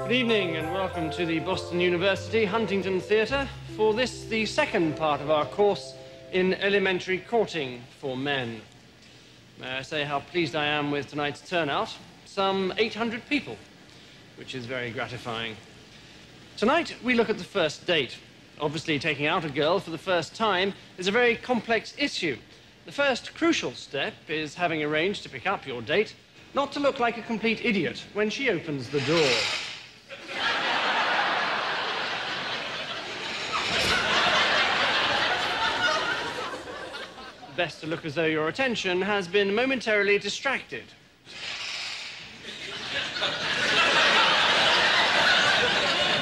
Good evening and welcome to the Boston University Huntington Theatre for this, the second part of our course in elementary courting for men. May I say how pleased I am with tonight's turnout? Some 800 people, which is very gratifying. Tonight we look at the first date. Obviously, taking out a girl for the first time is a very complex issue. The first crucial step is having arranged to pick up your date, not to look like a complete idiot when she opens the door. Best to look as though your attention has been momentarily distracted.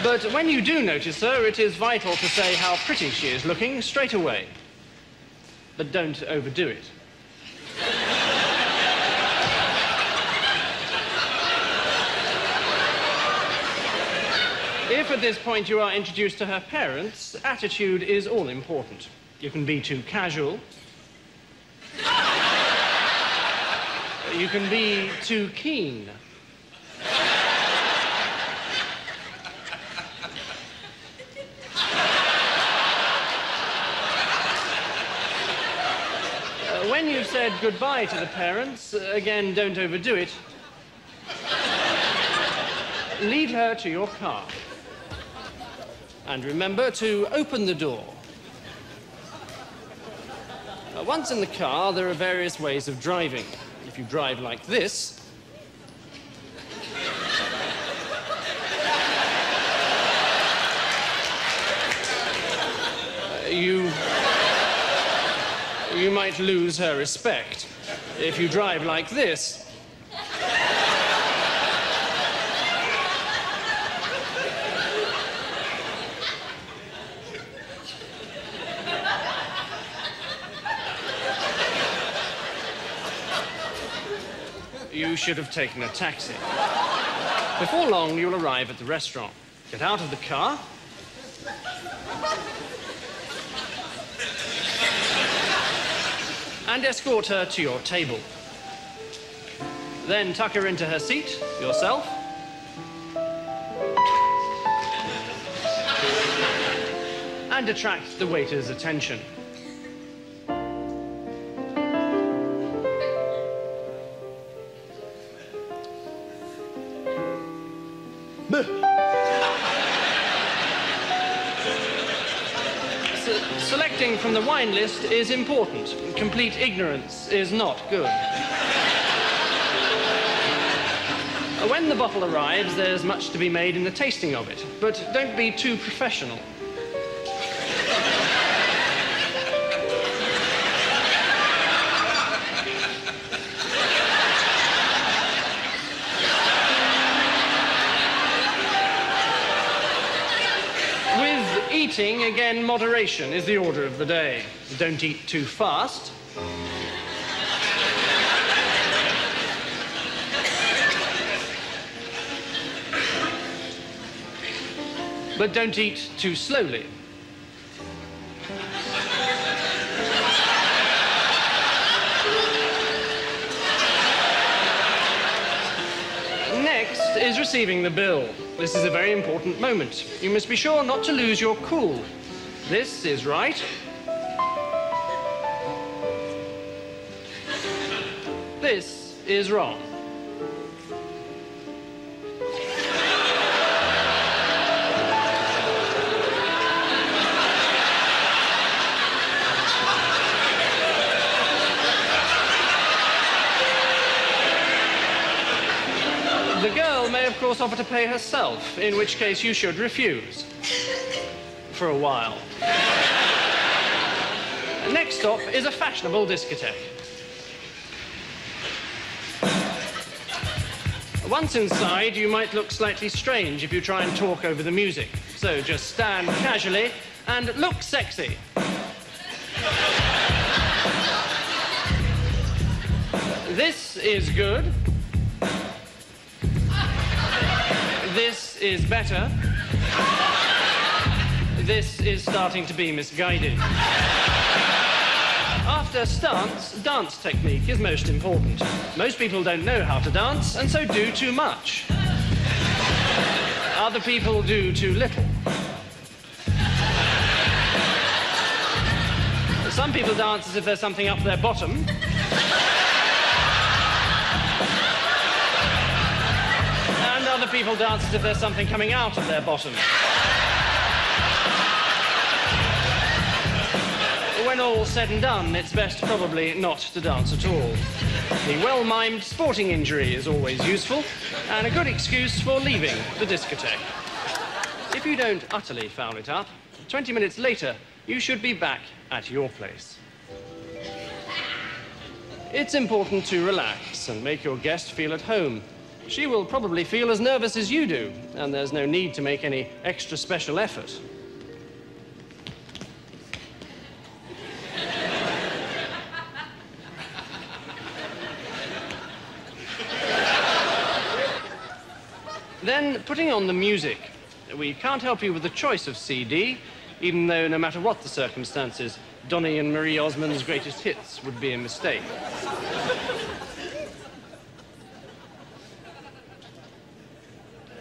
But when you do notice her, it is vital to say how pretty she is looking straight away. But don't overdo it. If at this point you are introduced to her parents, attitude is all important. You can be too casual. You can be too keen. When you've said goodbye to the parents, again, don't overdo it. Lead her to your car. And remember to open the door. Once in the car, there are various ways of driving. If you drive like this, you might lose her respect. If you drive like this, you should have taken a taxi. Before long, you'll arrive at the restaurant. Get out of the car. And escort her to your table. Then tuck her into her seat, yourself. And attract the waiter's attention. Selecting from the wine list is important. Complete ignorance is not good. When the bottle arrives, there's much to be made in the tasting of it, but don't be too professional. Eating, again, moderation is the order of the day. Don't eat too fast. But don't eat too slowly. Next is receiving the bill. This is a very important moment. You must be sure not to lose your cool. This is right. This is wrong. The girl may, of course, offer to pay herself, in which case you should refuse. For a while. Next stop is a fashionable discotheque. Once inside, you might look slightly strange if you try and talk over the music. So just stand casually and look sexy. This is good. This is better. This is starting to be misguided. After stance, dance technique is most important. Most people don't know how to dance, and so do too much. Other people do too little. Some people dance as if there's something up their bottom. And other people dance as if there's something coming out of their bottom. When all's said and done, it's best probably not to dance at all. The well-mimed sporting injury is always useful, and a good excuse for leaving the discotheque. If you don't utterly foul it up, 20 minutes later, you should be back at your place. It's important to relax and make your guest feel at home. She will probably feel as nervous as you do, and there's no need to make any extra special effort. Then, putting on the music. We can't help you with the choice of CD, even though, no matter what the circumstances, Donny and Marie Osmond's greatest hits would be a mistake.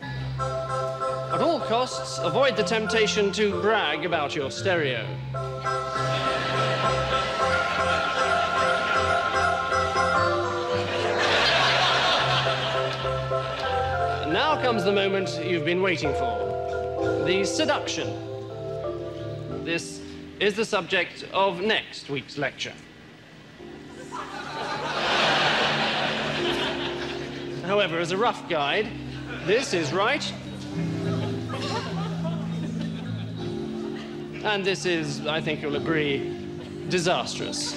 At all costs, avoid the temptation to brag about your stereo. Now comes the moment you've been waiting for. The seduction. This is the subject of next week's lecture. However, as a rough guide, this is right. And this is, I think you'll agree, disastrous.